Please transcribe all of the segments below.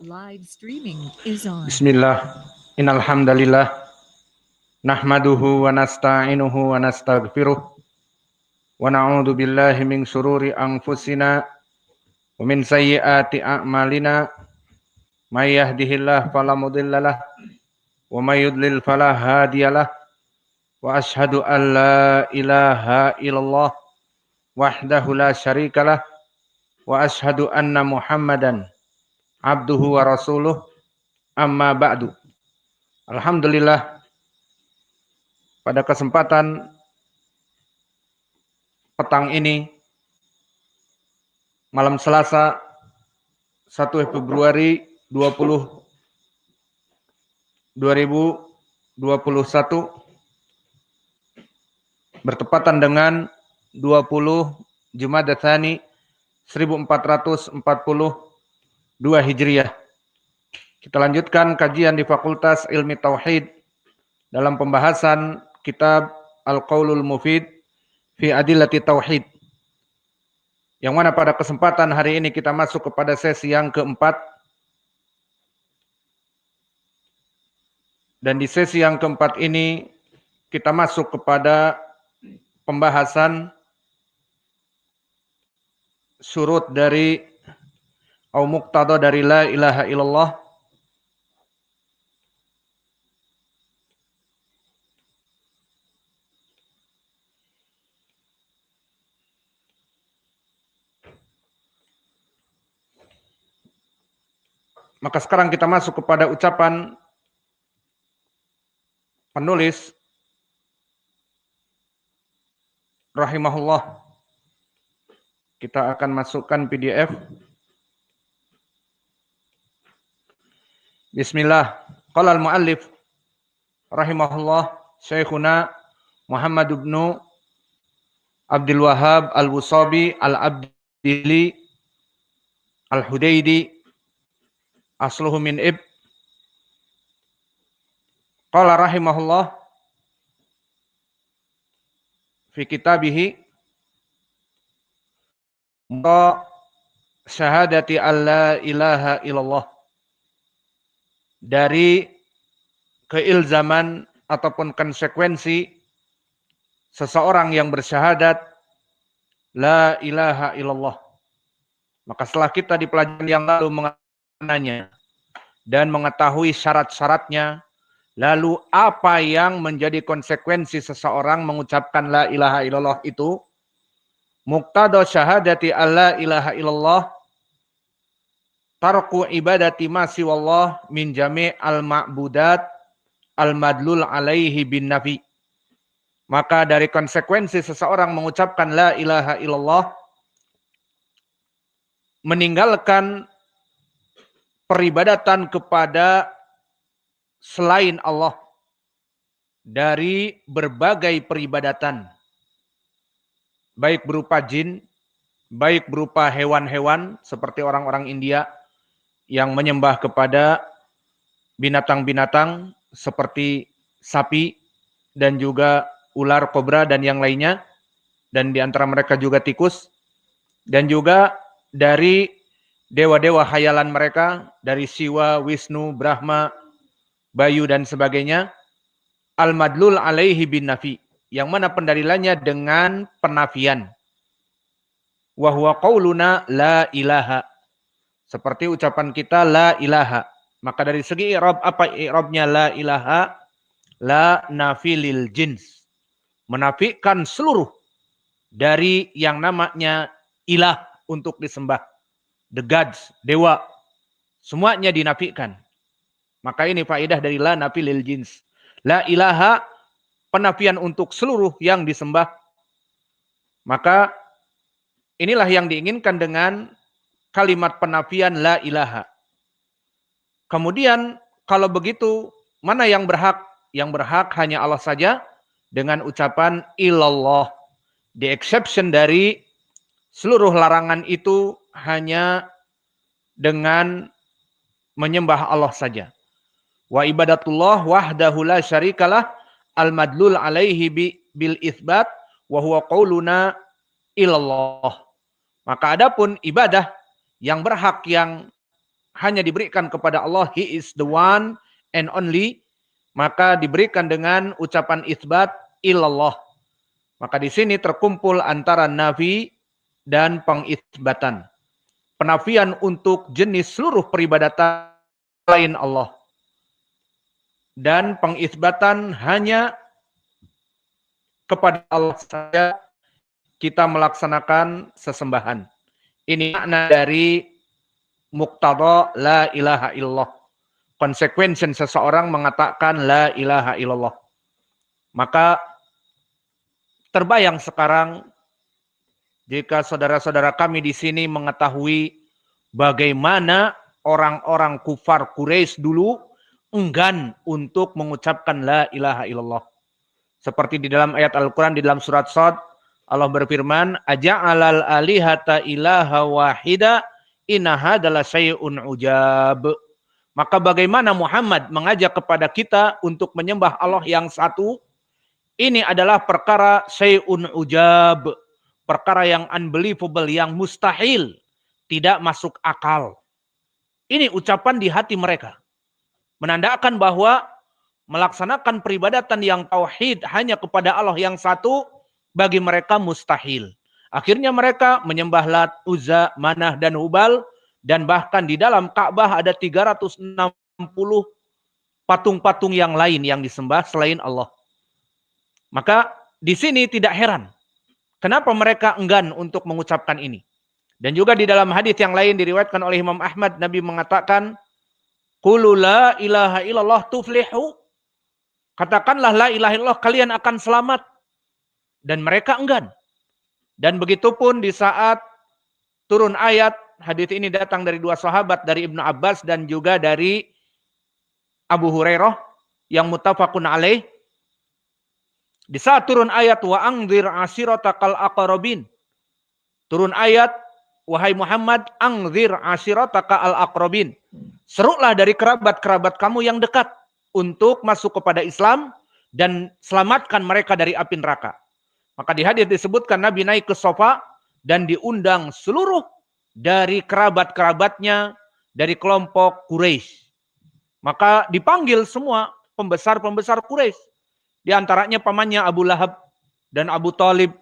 Live streaming is on. Bismillah. Innal hamdalillah nahmaduhu wa nasta'inuhu wa nastaghfiruh wa na'udzu billahi min syururi anfusina wa min sayyiati a'malina may yahdihillahu fala mudhillalah wa may yudlil fala hadiyalah wa asyhadu an la ilaha illallah wahdahu la syarikalah wa asyhadu anna Muhammadan abduhu wa rasuluh amma ba'du. Alhamdulillah, pada kesempatan petang ini, malam Selasa 1 Februari 2021, bertepatan dengan 20 Jumadats Tsani 1442 Hijriah. Kita lanjutkan kajian di Fakultas Ilmi Tauhid dalam pembahasan kitab Al-Qaulul Mufid fi Adillati Tauhid. Yang mana pada kesempatan hari ini kita masuk kepada sesi yang keempat. Dan di sesi yang keempat ini kita masuk kepada pembahasan syurut dari au muqtada dari la ilaha illallah. Maka sekarang kita masuk kepada ucapan penulis rahimahullah. Kita akan masukkan PDF. Bismillah. Qala al-muallif rahimahullah Syekhuna Muhammad ibn Abdul Wahhab al-Wusabi al-Abdili al-Hudaidi asluhu min ib. Qala rahimahullah fi kitabihi syahadati alla ilaha illallah, dari keilzaman ataupun konsekuensi seseorang yang bersyahadat la ilaha illallah. Maka setelah kita di pelajaran yang lalu mengenanya dan mengetahui syarat-syaratnya, lalu apa yang menjadi konsekuensi seseorang mengucapkan la ilaha illallah itu? Muqtada syahadati alla ilaha illallah tarku ibadati ma siwallah min jami' al-ma'budat al-madlul alaihi bin nafi. Maka dari konsekuensi seseorang mengucapkan la ilaha illallah, meninggalkan peribadatan kepada selain Allah dari berbagai peribadatan, baik berupa jin, baik berupa hewan-hewan seperti orang-orang India yang menyembah kepada binatang-binatang seperti sapi dan juga ular, kobra dan yang lainnya, dan di antara mereka juga tikus, dan juga dari dewa-dewa khayalan mereka, dari Siwa, Wisnu, Brahma, Bayu dan sebagainya, al-madlul alaihi bin nafi, yang mana pendalilannya dengan penafian. Wa huwa qauluna la ilaha, seperti ucapan kita la ilaha. Maka dari segi i'rab, apa i'rabnya la ilaha? La nafi lil jins, menafikan seluruh dari yang namanya ilah untuk disembah. The gods, dewa, semuanya dinafikan. Maka ini faedah dari la nafi lil jins. La ilaha, penafian untuk seluruh yang disembah. Maka inilah yang diinginkan dengan kalimat penafian la ilaha. Kemudian kalau begitu, mana yang berhak? Yang berhak hanya Allah saja dengan ucapan illallah. The exception dari seluruh larangan itu hanya dengan menyembah Allah saja. Wa ibadatullah wahdahu la syarikalah al-madlul alaihi bil itsbat wa huwa qauluna ilallah. Maka adapun ibadah yang berhak, yang hanya diberikan kepada Allah, He is the one and only, maka diberikan dengan ucapan isbat illallah. Maka di sini terkumpul antara nafi dan pengisbatan. Penafian untuk jenis seluruh peribadatan selain Allah. Dan pengisbatan hanya kepada Allah saja kita melaksanakan sesembahan. Ini makna dari muqtada la ilaha illallah. Konsekuensi seseorang mengatakan la ilaha illallah. Maka terbayang sekarang jika saudara-saudara kami di sini mengetahui bagaimana orang-orang kufar Quraisy dulu enggan untuk mengucapkan la ilaha illallah. Seperti di dalam ayat Al-Quran di dalam surat Shad, Allah berfirman, aja'alal alihata ilaha wahida inna hadzal syai'un ujab. Maka bagaimana Muhammad mengajak kepada kita untuk menyembah Allah yang satu? Ini adalah perkara syai'un ujab, perkara yang unbelievable, yang mustahil, tidak masuk akal. Ini ucapan di hati mereka. Menandakan bahwa melaksanakan peribadatan yang tauhid hanya kepada Allah yang satu bagi mereka mustahil. Akhirnya mereka menyembah Lat, Uzza, Manah dan Hubal, dan bahkan di dalam Ka'bah ada 360 patung-patung yang lain yang disembah selain Allah. Maka di sini tidak heran kenapa mereka enggan untuk mengucapkan ini. Dan juga di dalam hadis yang lain diriwayatkan oleh Imam Ahmad, Nabi mengatakan, qulu la ilaha illallah tuflihu. Katakanlah la ilaha illallah, kalian akan selamat. Dan mereka enggan. Dan begitu pun di saat turun ayat, hadis ini datang dari dua sahabat, dari Ibnu Abbas dan juga dari Abu Hurairah yang muttafaqun alaih. Di saat turun ayat wa anzir ashiratakal aqrabin. Turun ayat, wahai Muhammad, anzir ashiratakal aqrabin. Serulah dari kerabat-kerabat kamu yang dekat untuk masuk kepada Islam dan selamatkan mereka dari api neraka. Maka di hadis disebutkan Nabi naik ke sofa dan diundang seluruh dari kerabat-kerabatnya dari kelompok Quraisy. Maka dipanggil semua pembesar-pembesar Quraisy. Di antaranya pamannya Abu Lahab dan Abu Thalib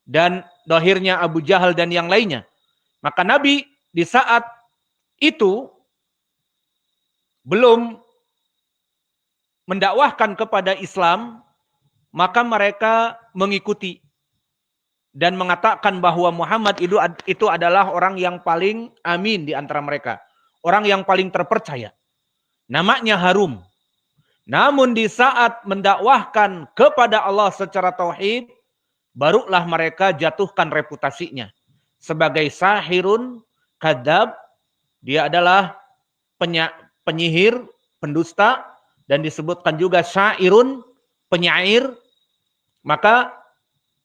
dan dohirnya Abu Jahal dan yang lainnya. Maka Nabi di saat itu belum mendakwahkan kepada Islam, maka mereka mengikuti dan mengatakan bahwa Muhammad itu adalah orang yang paling amin di antara mereka. Orang yang paling terpercaya. Namanya harum. Namun di saat mendakwahkan kepada Allah secara tauhid, barulah mereka jatuhkan reputasinya. Sebagai sahirun, kadzab, dia adalah penyihir, pendusta, dan disebutkan juga syairun, penyair. Maka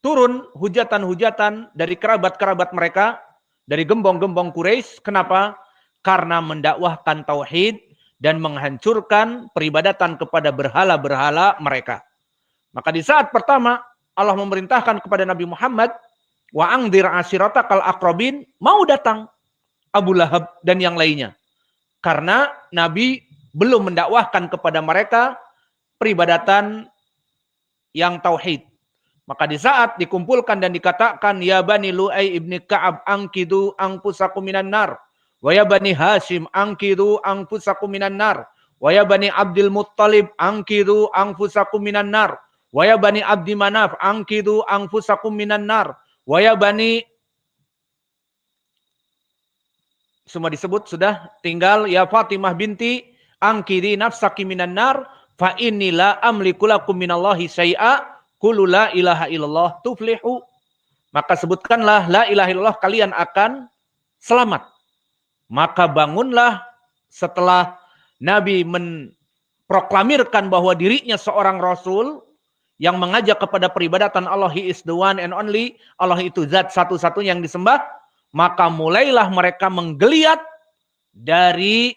turun hujatan-hujatan dari kerabat-kerabat mereka, dari gembong-gembong Quraisy. Kenapa? Karena mendakwahkan tauhid dan menghancurkan peribadatan kepada berhala-berhala mereka. Maka di saat pertama Allah memerintahkan kepada Nabi Muhammad, wa angdir ashiratakal aqrabin, mau datang Abu Lahab dan yang lainnya. Karena Nabi belum mendakwahkan kepada mereka peribadatan yang tauhid. Maka di saat dikumpulkan dan dikatakan, ya Bani Lu'ay ibni Ka'ab angkidu anfusakum minan nar. Wa ya Bani Hashim angkidu anfusakum minan nar. Wa ya Bani Abdul Muttalib angkidu anfusakum minan nar. Wa ya Bani Abdi Manaf angkidu anfusakum minan nar. Wa ya Bani, semua disebut sudah, tinggal ya Fatimah binti angkidi nafsaki minan nar fa inni la amliku lakum minallahi syai'a qul la ilaha illallah tuflihu. Maka sebutkanlah la ilaha illallah, kalian akan selamat. Maka bangunlah setelah Nabi memproklamirkan bahwa dirinya seorang Rasul yang mengajak kepada peribadatan Allah, He is the one and only, Allah itu zat satu-satunya yang disembah, maka mulailah mereka menggeliat dari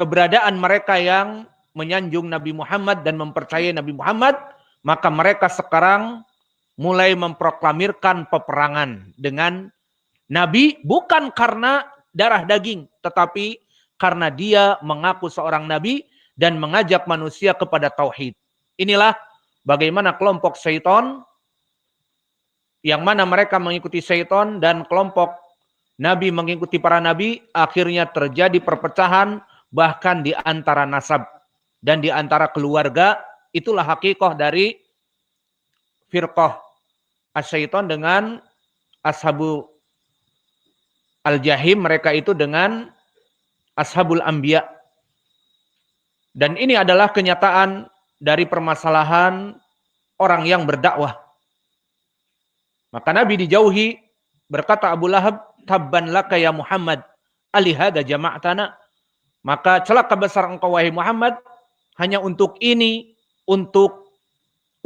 keberadaan mereka yang menyanjung Nabi Muhammad dan mempercayai Nabi Muhammad. Maka mereka sekarang mulai memproklamirkan peperangan dengan Nabi, bukan karena darah daging, tetapi karena dia mengaku seorang nabi dan mengajak manusia kepada tauhid. Inilah bagaimana kelompok syaitan, yang mana mereka mengikuti syaitan dan kelompok nabi mengikuti para nabi, akhirnya terjadi perpecahan bahkan di antara nasab dan di antara keluarga. Itulah hakikah dari firqah asyaiton dengan ashabu al-jahim, mereka itu dengan ashabul anbiya. Dan ini adalah kenyataan dari permasalahan orang yang berdakwah. Maka Nabi dijauhi, berkata Abu Lahab, tabban laka ya Muhammad, alihada jama'atana. Maka celaka besar engkau wahai Muhammad, hanya untuk ini, untuk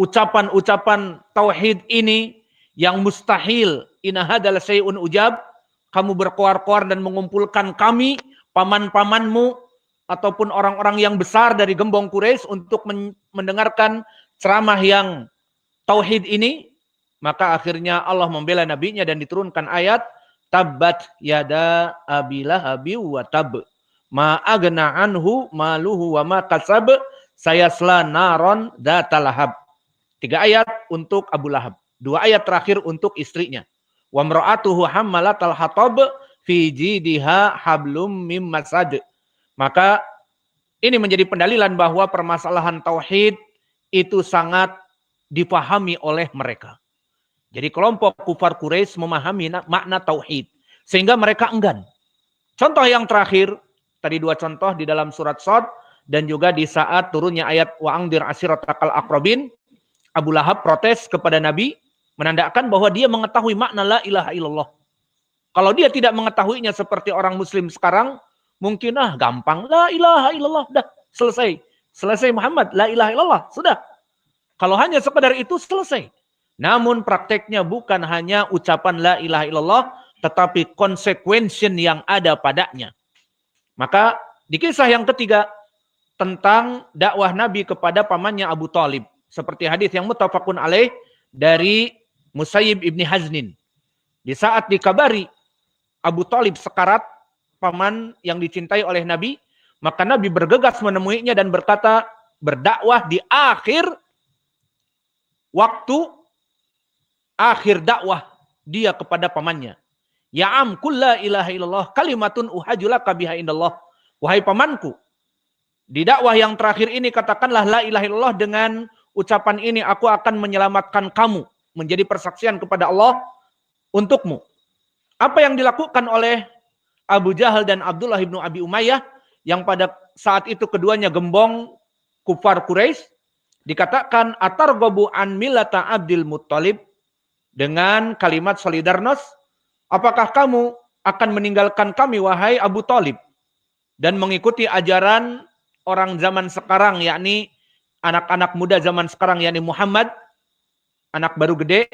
ucapan-ucapan tauhid ini yang mustahil, inahadal syai'un ujab, kamu berkoar-koar dan mengumpulkan kami, paman-pamanmu, ataupun orang-orang yang besar dari gembong Quraisy untuk mendengarkan ceramah yang tauhid ini. Maka akhirnya Allah membela nabinya dan diturunkan ayat, tabbat yada abi lahabi wa tab, ma agna anhu maluhu wa ma kasab, sayasla naron dzatal lahab. 3 ayat untuk Abu Lahab, 2 ayat terakhir untuk istrinya. Wa mra'atuhu hammalatal hatab fi jidha hablum mim masad. Maka ini menjadi pendalilan bahwa permasalahan tauhid itu sangat dipahami oleh mereka. Jadi kelompok kufar Quraisy memahami makna tauhid sehingga mereka enggan. Contoh yang terakhir, tadi 2 contoh di dalam surat Shad dan juga di saat turunnya ayat wa angdir ashiratakal aqrabin, Abu Lahab protes kepada Nabi, menandakan bahwa dia mengetahui makna la ilaha illallah. Kalau dia tidak mengetahuinya seperti orang muslim sekarang, mungkin gampang, la ilaha illallah, dah selesai. Selesai Muhammad, la ilaha illallah, sudah. Kalau hanya sekedar itu selesai. Namun prakteknya bukan hanya ucapan la ilaha illallah, tetapi konsekuensi yang ada padanya. Maka di kisah yang ketiga, tentang dakwah Nabi kepada pamannya Abu Thalib. Seperti hadis yang muttafaqun alaih dari Musayyib ibni Haznin. Di saat dikabari Abu Thalib sekarat, paman yang dicintai oleh Nabi, maka Nabi bergegas menemuinya dan berkata, berdakwah di akhir waktu, akhir dakwah dia kepada pamannya. Ya am kulla ilaha illallah kalimatun uhajulaka biha indallah. Wahai pamanku, di dakwah yang terakhir ini katakanlah la ilaha illallah, dengan ucapan ini aku akan menyelamatkan kamu, menjadi persaksian kepada Allah untukmu. Apa yang dilakukan oleh Abu Jahal dan Abdullah ibnu Abi Umayyah, yang pada saat itu keduanya gembong kufar Quraisy, dikatakan atarghabu an millata Abdul Muttalib, dengan kalimat solidarnos, apakah kamu akan meninggalkan kami wahai Abu Thalib dan mengikuti ajaran orang zaman sekarang, yakni anak-anak muda zaman sekarang, yakni Muhammad, anak baru gede,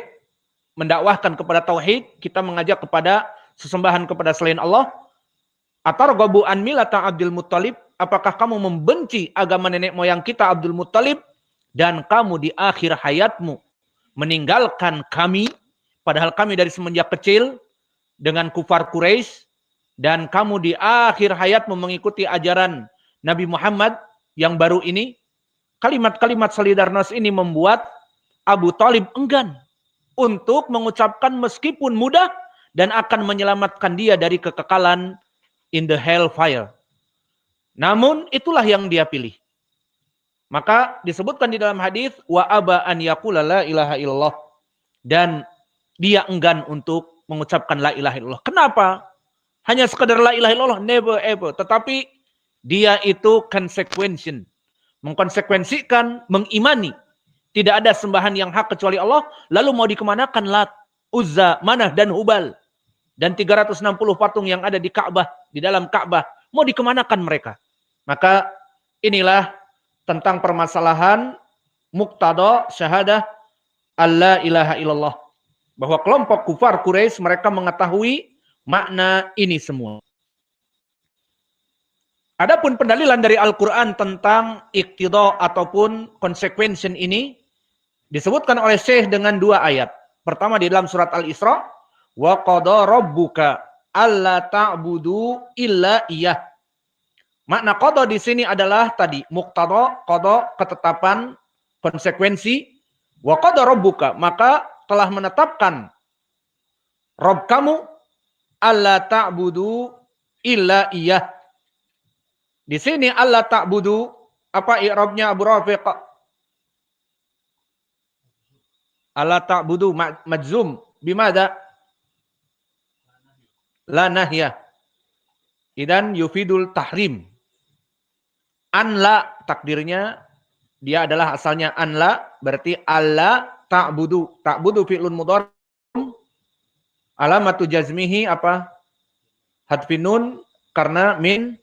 mendakwahkan kepada tauhid, kita mengajak kepada sesembahan kepada selain Allah. Atarghabu an millata Abdul Muttalib, apakah kamu membenci agama nenek moyang kita Abdul Muttalib, dan kamu di akhir hayatmu meninggalkan kami, padahal kami dari semenjak kecil dengan kufar Quraisy, dan kamu di akhir hayatmu mengikuti ajaran Nabi Muhammad yang baru ini. Kalimat-kalimat solidarnos ini membuat Abu Thalib enggan untuk mengucapkan meskipun mudah dan akan menyelamatkan dia dari kekekalan in the hellfire. Namun itulah yang dia pilih. Maka disebutkan di dalam hadis wa aba an yaqula la ilaha illallah, dan dia enggan untuk mengucapkan la ilaha illallah. Kenapa? Hanya sekedar la ilaha illallah, never ever. Tetapi dia itu mengkonsekuensikan, mengimani tidak ada sembahan yang hak kecuali Allah, lalu mau dikemanakan Lat, Uzza, Manah dan Hubal dan 360 patung yang ada di Ka'bah, di dalam Ka'bah, mau dikemanakan mereka? Maka inilah tentang permasalahan muqtada syahadah alla ilaha illallah, bahwa kelompok kufar Quraisy mereka mengetahui makna ini semua. Adapun pendalilan dari Al-Quran tentang iqtida ataupun konsekuensi ini disebutkan oleh Syekh dengan 2 ayat. Pertama di dalam surat Al-Isra, wa qada rabbuka alla ta'budu illa iyah. Makna qada di sini adalah tadi muqtada, qada, ketetapan, konsekuensi. Wa qada rabbuka, maka telah menetapkan Rabb kamu alla ta'budu illa iyah. Di sini alla ta'budu, apa i'rabnya Abu Rafiq? Alla ta'budu majzum bimada? La nahyah. Idan yufidul tahrim. An la takdirnya dia adalah asalnya an la, berarti alla ta'budu. Ta'budu fi'lun mudhari. Alamatu jazmihi apa? Hadfin nun karena min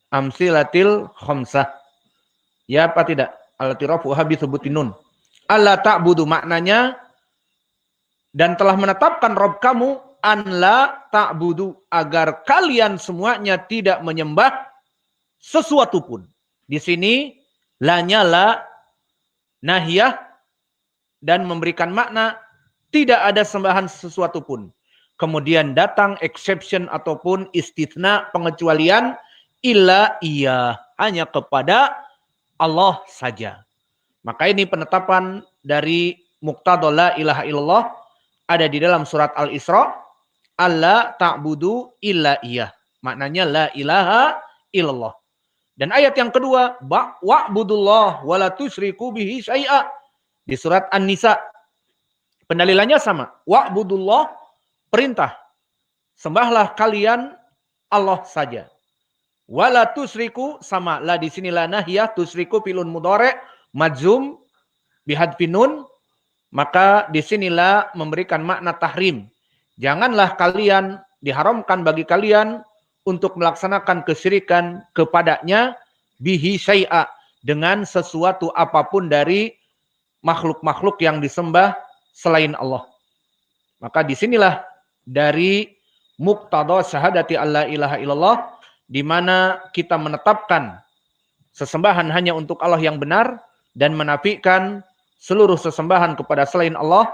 amsilatil khamsah. Ya apa tidak? Al-tirafu habi thubutin nun. Alla ta'budu maknanya dan telah menetapkan Rabb kamu an la ta'budu agar kalian semuanya tidak menyembah sesuatu pun. Di sini lanya la nahiyah dan memberikan makna tidak ada sembahan sesuatu pun. Kemudian datang exception ataupun istitsna pengecualian illa iya, hanya kepada Allah saja. Maka ini penetapan dari muqtada la ilaha illallah ada di dalam surat Al-Isra, alla ta'budu illa iya. Maknanya la ilaha illallah. Dan ayat yang kedua, wa'budullah wa la tusyriku bihi syai'a. Di surat An-Nisa. Pendalilannya sama. Wa'budullah, perintah. Sembahlah kalian Allah saja. Wa la tusyriku, sama. La di sini la nahiyah, tusyriku filun mudhari' majzum bihadfin nun. Maka di sinilah memberikan makna tahrim. Janganlah kalian, diharamkan bagi kalian untuk melaksanakan kesyirikan kepadanya bihi syai'a, dengan sesuatu apapun dari makhluk-makhluk yang disembah selain Allah. Maka disinilah dari muqtada syahadati alla ilaha illallah, di mana kita menetapkan sesembahan hanya untuk Allah yang benar dan menafikan seluruh sesembahan kepada selain Allah.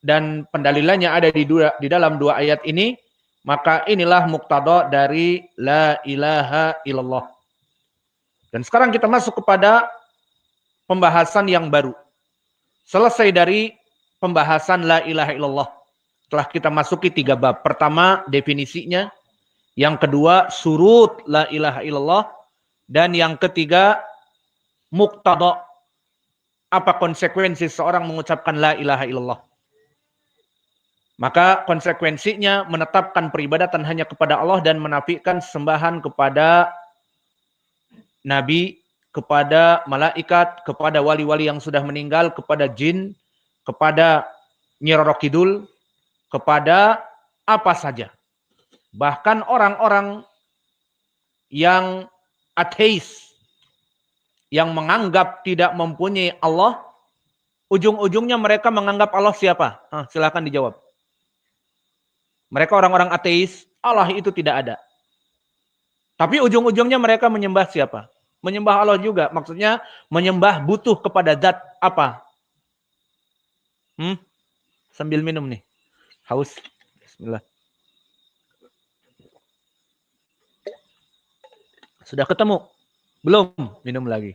Dan pendalilannya ada di dalam dua ayat ini. Maka inilah muqtada dari la ilaha illallah. Dan sekarang kita masuk kepada pembahasan yang baru. Selesai dari pembahasan la ilaha illallah, telah kita masuki 3 bab. Pertama, definisinya. Yang kedua, surut la ilaha illallah. Dan yang ketiga, muqtada. Apa konsekuensi seorang mengucapkan la ilaha illallah? Maka konsekuensinya menetapkan peribadatan hanya kepada Allah dan menafikan sembahan kepada nabi, kepada malaikat, kepada wali-wali yang sudah meninggal, kepada jin, kepada Nyi Roro Kidul, kepada apa saja. Bahkan orang-orang yang ateis, yang menganggap tidak mempunyai Allah, ujung-ujungnya mereka menganggap Allah siapa? Silakan dijawab. Mereka orang-orang ateis, Allah itu tidak ada. Tapi ujung-ujungnya mereka menyembah siapa? Menyembah Allah juga. Maksudnya menyembah butuh kepada zat apa? Sambil minum nih. Haus. Bismillah. Sudah ketemu? Belum? Minum lagi.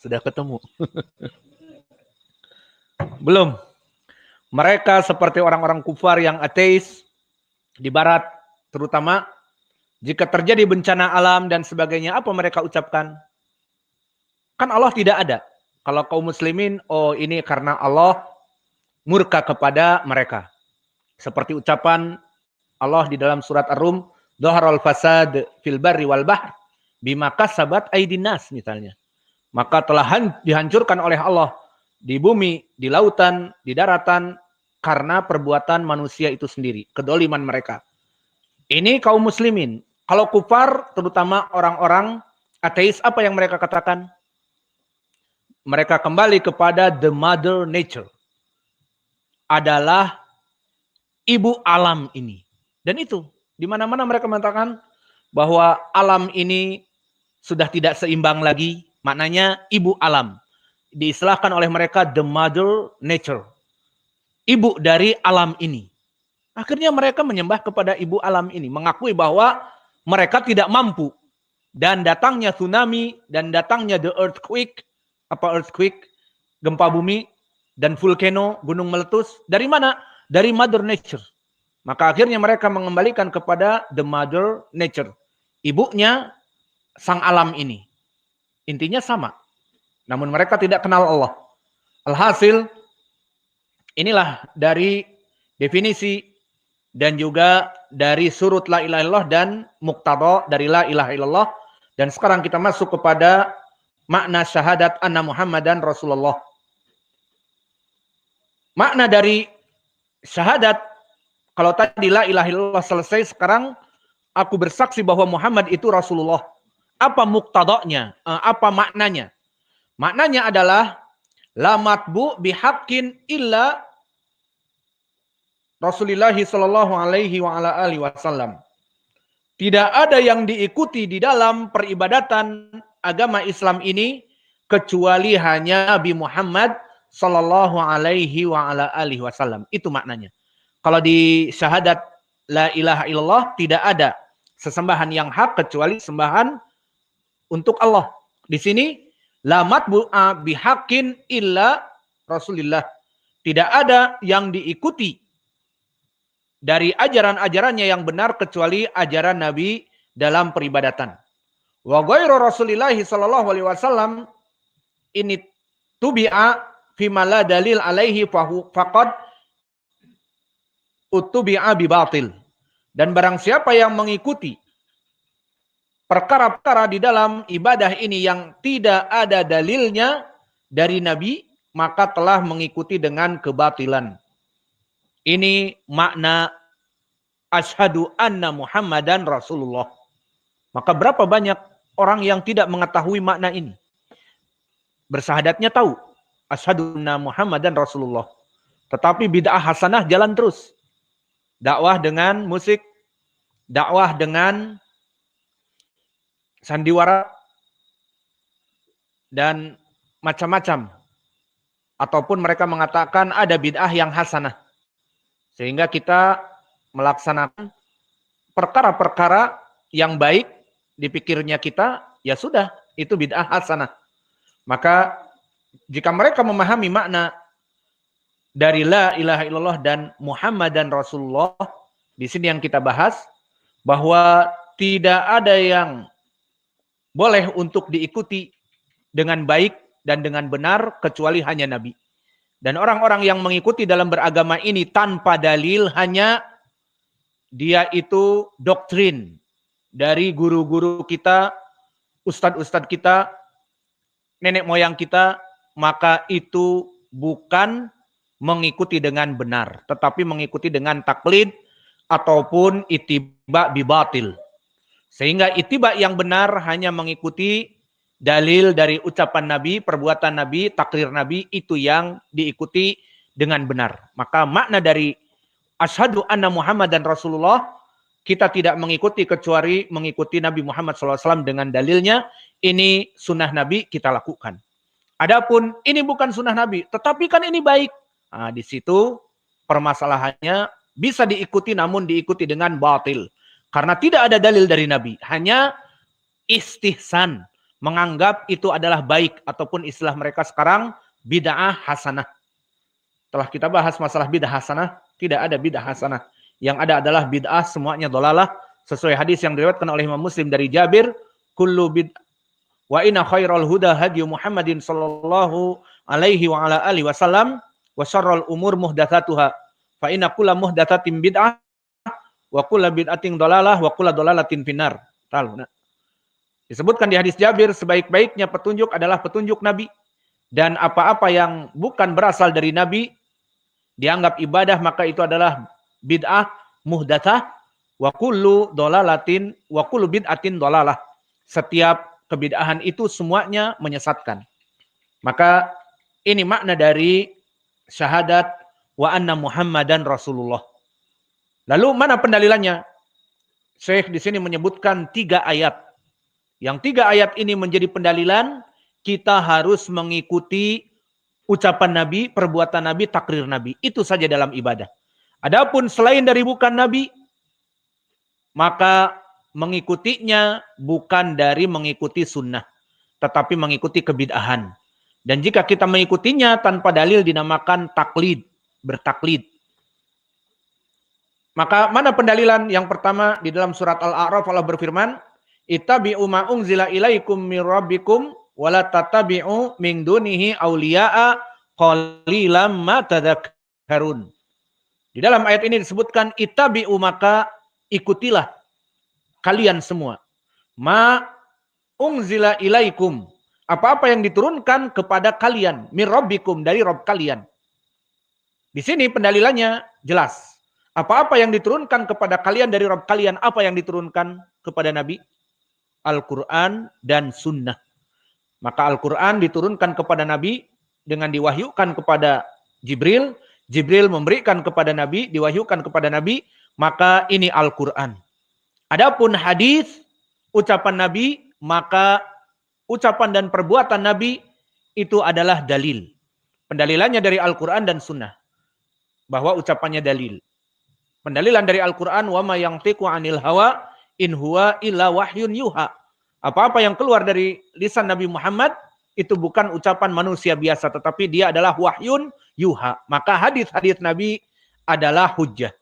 Sudah ketemu? Belum. Mereka seperti orang-orang kufar yang ateis di barat terutama, jika terjadi bencana alam dan sebagainya, apa mereka ucapkan? Kan Allah tidak ada. Kalau kaum muslimin, oh ini karena Allah murka kepada mereka. Seperti ucapan Allah di dalam surat Ar-Rum, dhaharal fasad fil barri wal bahr bima kasabat aydin nas misalnya. Maka telah dihancurkan oleh Allah di bumi, di lautan, di daratan, karena perbuatan manusia itu sendiri, kedoliman mereka. Ini kaum muslimin. Kalau kufar, terutama orang-orang ateis, apa yang mereka katakan? Mereka kembali kepada the mother nature. Adalah ibu alam ini. Dan itu, di mana-mana mereka mengatakan bahwa alam ini sudah tidak seimbang lagi, maknanya ibu alam. diistilahkan oleh mereka the mother nature. Ibu dari alam ini. Akhirnya mereka menyembah kepada ibu alam ini. Mengakui bahwa mereka tidak mampu. Dan datangnya tsunami, dan datangnya the earthquake, gempa bumi, dan volcano, gunung meletus. Dari mana? Dari mother nature. Maka akhirnya mereka mengembalikan kepada the mother nature. Ibunya sang alam ini. Intinya sama. Namun mereka tidak kenal Allah. Alhasil, inilah dari definisi dan juga dari surut la ilaha illallah dan muqtada dari la ilaha illallah. Dan sekarang kita masuk kepada makna syahadat anna Muhammadan Rasulullah. Makna dari syahadat, kalau tadi la ilaha illallah selesai, sekarang aku bersaksi bahwa Muhammad itu Rasulullah. Apa muqtadanya? Apa maknanya? Maknanya adalah la matbu bihaqqin illa Rasulullah sallallahu alaihi wa ala alihi wasallam. Tidak ada yang diikuti di dalam peribadatan agama Islam ini kecuali hanya Nabi Muhammad sallallahu alaihi wa ala alihi wasallam. Itu maknanya. Kalau di syahadat la ilaha illallah tidak ada sesembahan yang hak kecuali sembahan untuk Allah. Di sini la matbu'a bihaqqin illa Rasulillah. Tidak ada yang diikuti dari ajaran-ajarannya yang benar kecuali ajaran Nabi dalam peribadatan. Wa ghairu Rasulillah sallallahu alaihi wasallam ini tubi'a fima la dalil alaihi faqad utubi'a bi batil. Dan barang siapa yang mengikuti perkara-perkara di dalam ibadah ini yang tidak ada dalilnya dari Nabi, maka telah mengikuti dengan kebatilan. Ini makna asyhadu anna Muhammadan Rasulullah. Maka berapa banyak orang yang tidak mengetahui makna ini? Bersyahadatnya tahu, asyhadu anna Muhammadan Rasulullah. Tetapi bid'ah hasanah jalan terus. Dakwah dengan musik, dakwah dengan sandiwara, dan macam-macam. Ataupun mereka mengatakan ada bid'ah yang hasanah. Sehingga kita melaksanakan perkara-perkara yang baik dipikirnya kita, ya sudah, itu bid'ah hasanah. Maka jika mereka memahami makna dari la ilaha illallah dan Muhammadan Rasulullah, di sini yang kita bahas, bahwa tidak ada yang boleh untuk diikuti dengan baik dan dengan benar kecuali hanya Nabi. Dan orang-orang yang mengikuti dalam beragama ini tanpa dalil, hanya dia itu doktrin dari guru-guru kita, ustadz-ustadz kita, nenek moyang kita, maka itu bukan mengikuti dengan benar, tetapi mengikuti dengan taklid ataupun ittiba bibatil. Sehingga ittiba yang benar hanya mengikuti dalil dari ucapan Nabi, perbuatan Nabi, takrir Nabi, itu yang diikuti dengan benar. Maka makna dari asyhadu anna Muhammadan Rasulullah, kita tidak mengikuti kecuali mengikuti Nabi Muhammad SAW dengan dalilnya. Ini sunnah Nabi, kita lakukan. Adapun ini bukan sunnah Nabi, tetapi kan ini baik. Nah, di situ permasalahannya bisa diikuti, namun diikuti dengan batil. Karena tidak ada dalil dari Nabi, hanya istihsan, menganggap itu adalah baik, ataupun istilah mereka sekarang bid'ah hasanah. Telah kita bahas masalah bid'ah hasanah, tidak ada bid'ah hasanah. Yang ada adalah bid'ah, semuanya dolalah, sesuai hadis yang diriwayatkan oleh Imam Muslim dari Jabir, kullu bid'ah wa inna khairal huda hadyu Muhammadin sallallahu alaihi wa ala alihi wasallam wa syarrul umur muhdatsatuha fa inna kulla muhdatsatin bid'ah wa kulla bid'atin dolalah wa kulla dolalatin finnar. Disebutkan di hadis Jabir, sebaik-baiknya petunjuk adalah petunjuk Nabi. Dan apa-apa yang bukan berasal dari Nabi, dianggap ibadah, maka itu adalah bid'ah muhdatsah, wa kullu dolalatin, wa kullu bid'atin dolalah. Setiap kebid'ahan itu semuanya menyesatkan. Maka ini makna dari syahadat wa anna Muhammadan Rasulullah. Lalu mana pendalilannya? Syekh di sini menyebutkan 3 ayat. Yang 3 ayat ini menjadi pendalilan kita harus mengikuti ucapan Nabi, perbuatan Nabi, takrir Nabi. Itu saja dalam ibadah. Adapun selain dari bukan Nabi, maka mengikutinya bukan dari mengikuti sunnah, tetapi mengikuti kebid'ahan. Dan jika kita mengikutinya tanpa dalil dinamakan taklid, bertaklid. Maka mana pendalilan? Yang pertama di dalam surat Al-A'raf Allah berfirman, "Ittabi'u ma unzila ilaikum mir rabbikum wa la tattabi'u min dunihi awliya'a qalilam ma tadhakkarun." Di dalam ayat ini disebutkan ittabi'u, maka ikutilah kalian semua. Ma unzila ilaikum, apa-apa yang diturunkan kepada kalian, mir rabbikum, dari Rabb kalian. Di sini pendalilannya jelas. Apa-apa yang diturunkan kepada kalian dari Rabb kalian, apa yang diturunkan kepada Nabi? Al-Quran dan Sunnah. Maka Al-Quran diturunkan kepada Nabi dengan diwahyukan kepada Jibril. Jibril memberikan kepada Nabi, diwahyukan kepada Nabi, maka ini Al-Quran. Adapun hadis, ucapan Nabi, maka ucapan dan perbuatan Nabi itu adalah dalil. Pendalilannya dari Al-Quran dan Sunnah. Bahwa ucapannya dalil. Pendalilan dari Al-Quran, wa ma yantiqu 'anil hawa in huwa illa wahyun yuha. Apa-apa yang keluar dari lisan Nabi Muhammad itu bukan ucapan manusia biasa, tetapi dia adalah wahyun yuha. Maka hadis-hadis Nabi adalah hujjah.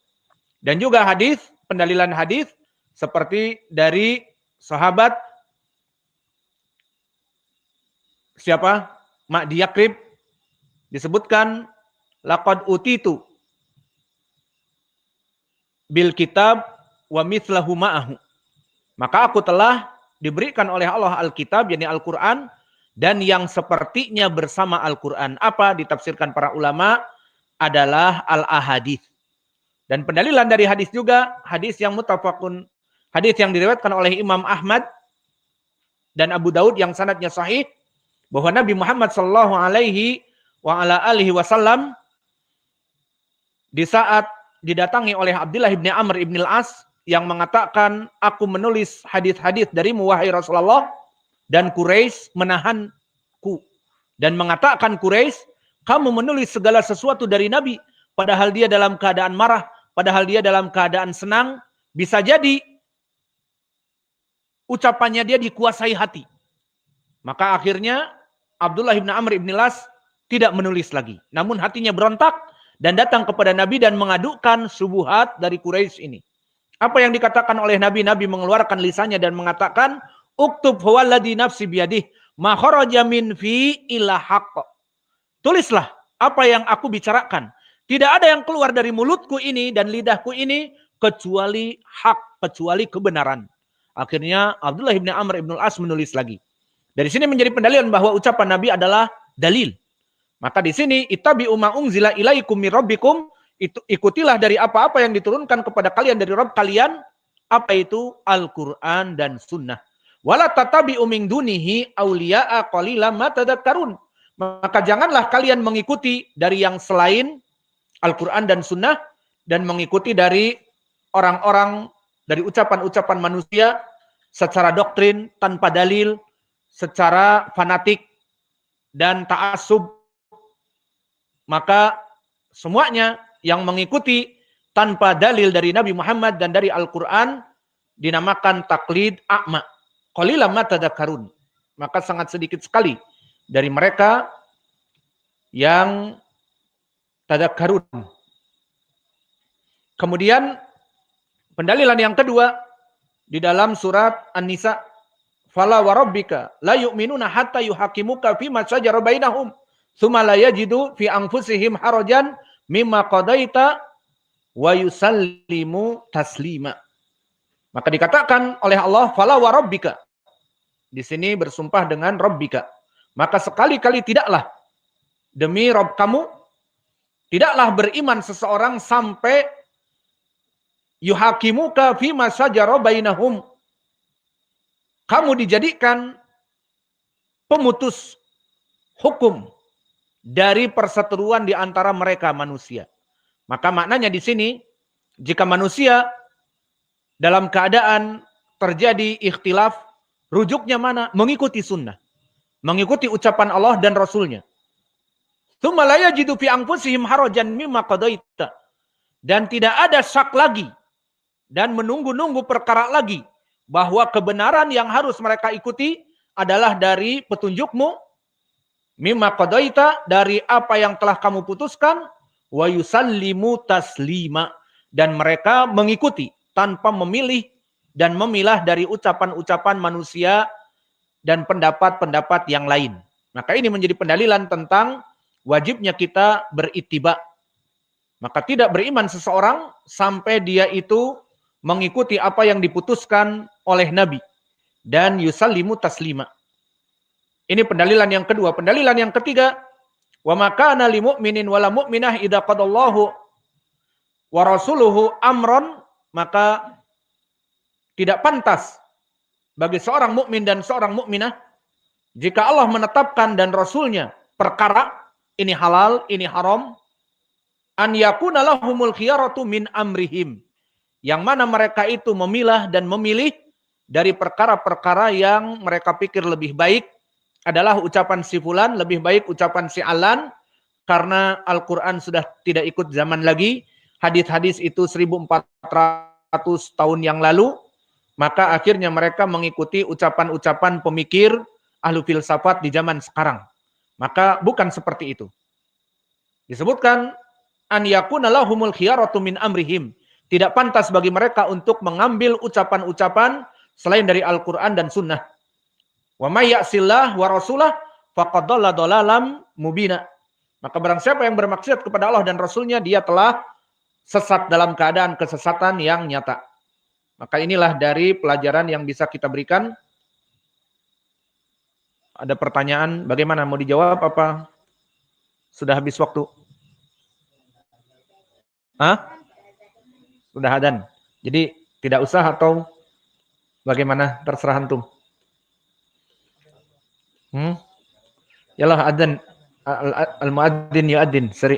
Dan juga hadis, pendalilan hadis seperti dari sahabat siapa? Ma'di Yakrib disebutkan laqad utitu bil kitab wa mithlahu ma'ahu. Maka aku telah diberikan oleh Allah Alkitab, yakni Al-Quran, dan yang sepertinya bersama Al-Quran. Apa? Ditafsirkan para ulama adalah al-ahadith. Dan pendalilan dari hadis juga, hadis yang muttafaqun, hadis yang diriwayatkan oleh Imam Ahmad dan Abu Daud yang sanadnya sahih, bahwa Nabi Muhammad sallallahu alaihi wa ala alihi wasallam di saat didatangi oleh Abdullah bin Amr bin Al-As yang mengatakan, aku menulis hadis-hadis darimu wahai Rasulullah, dan Quraisy menahanku dan mengatakan, Quraisy, kamu menulis segala sesuatu dari Nabi padahal dia dalam keadaan marah, padahal dia dalam keadaan senang. Bisa jadi ucapannya dia dikuasai hati. Maka akhirnya Abdullah bin Amr bin Al-As tidak menulis lagi, namun hatinya berontak dan datang kepada Nabi dan mengadukan subuhat dari Quraisy ini. Apa yang dikatakan oleh Nabi? Nabi mengeluarkan lisannya dan mengatakan, uktub huwaladzi nafsi biyadih ma kharaja min fi illa haqq. Tulislah apa yang aku bicarakan. Tidak ada yang keluar dari mulutku ini dan lidahku ini kecuali hak, kecuali kebenaran. Akhirnya Abdullah bin Amr bin Al-As menulis lagi. Dari sini menjadi pendalilan bahwa ucapan Nabi adalah dalil. Maka di sini ittabi'u ma unzila ilaikum mir rabbikum, itu ikutilah dari apa-apa yang diturunkan kepada kalian dari Rabb kalian. Apa itu? Al-Quran dan Sunnah. Wala tattabi'u min dunihi awliya'a qalilan ma tadhakkarun. Maka janganlah kalian mengikuti dari yang selain Al-Quran dan Sunnah, dan mengikuti dari orang-orang, dari ucapan-ucapan manusia secara doktrin, tanpa dalil, secara fanatik dan ta'assub. Maka semuanya yang mengikuti tanpa dalil dari Nabi Muhammad dan dari Al-Quran dinamakan taklid a'ma. Qalilan ma tadhakkarun. Maka sangat sedikit sekali dari mereka yang tadhakkarun. Kemudian pendalilan yang kedua di dalam surat An-Nisa, fala wa rabbika la yu'minuna hatta yuhakimuka fima shajara bainahum tsumma la yajidu fi anfusihim harajan mimma qadaita wa yusallimu taslima. Maka dikatakan oleh Allah, fala wa rabbika. Di sini bersumpah dengan rabbika. Maka sekali-kali tidaklah demi Rabb kamu, tidaklah beriman seseorang sampai yuhakimuka fima shajara bainahum. Kamu dijadikan pemutus hukum dari perseteruan di antara mereka manusia. Maka maknanya di sini, jika manusia dalam keadaan terjadi ikhtilaf, rujuknya mana? Mengikuti sunnah. mengikuti ucapan Allah dan Rasulnya. Tsumma la yajidu fi anfusihim harajan mimma qadaita. Dan tidak ada syak lagi dan menunggu-nunggu perkara lagi bahwa kebenaran yang harus mereka ikuti adalah dari petunjukmu, mimma qadaita, dari apa yang telah kamu putuskan, wa yusallimu taslima, dan mereka mengikuti tanpa memilih dan memilah dari ucapan-ucapan manusia dan pendapat-pendapat yang lain. Maka ini menjadi pendalilan tentang wajibnya kita berittiba. Maka tidak beriman seseorang sampai dia itu mengikuti apa yang diputuskan oleh Nabi. Dan yusallimu taslima. Ini pendalilan yang kedua. Pendalilan yang ketiga, wa makana li mu'minin wala mu'minah idza qadallahu wa rasuluhu amron, maka tidak pantas bagi seorang mukmin dan seorang mukminah jika Allah menetapkan dan Rasulnya perkara, ini halal, ini haram, an yakuna lahumul khiyaratu min amrihim, yang mana mereka itu memilah dan memilih dari perkara-perkara yang mereka pikir lebih baik adalah ucapan si fulan, lebih baik ucapan si alan, karena Al-Quran sudah tidak ikut zaman lagi, hadis-hadis itu 1400 tahun yang lalu, maka akhirnya mereka mengikuti ucapan-ucapan pemikir ahlu filsafat di zaman sekarang. Maka bukan seperti itu. Disebutkan an yakuna lahumul khiyaratu min amrihim. Tidak pantas bagi mereka untuk mengambil ucapan-ucapan selain dari Al-Quran dan Sunnah. Wa may ya'sillah wa rasulah faqad dhalla dhalalam mubina. Maka barang siapa yang bermaksiat kepada Allah dan Rasulnya, dia telah sesat dalam keadaan kesesatan yang nyata. Maka inilah dari pelajaran yang bisa kita berikan. Ada pertanyaan, bagaimana? Mau dijawab apa sudah habis waktu? Hah? Sudah adzan. Jadi tidak usah atau bagaimana? Terserah antum. Yalah adzan. Al-muadzin yu'adzin. Seri.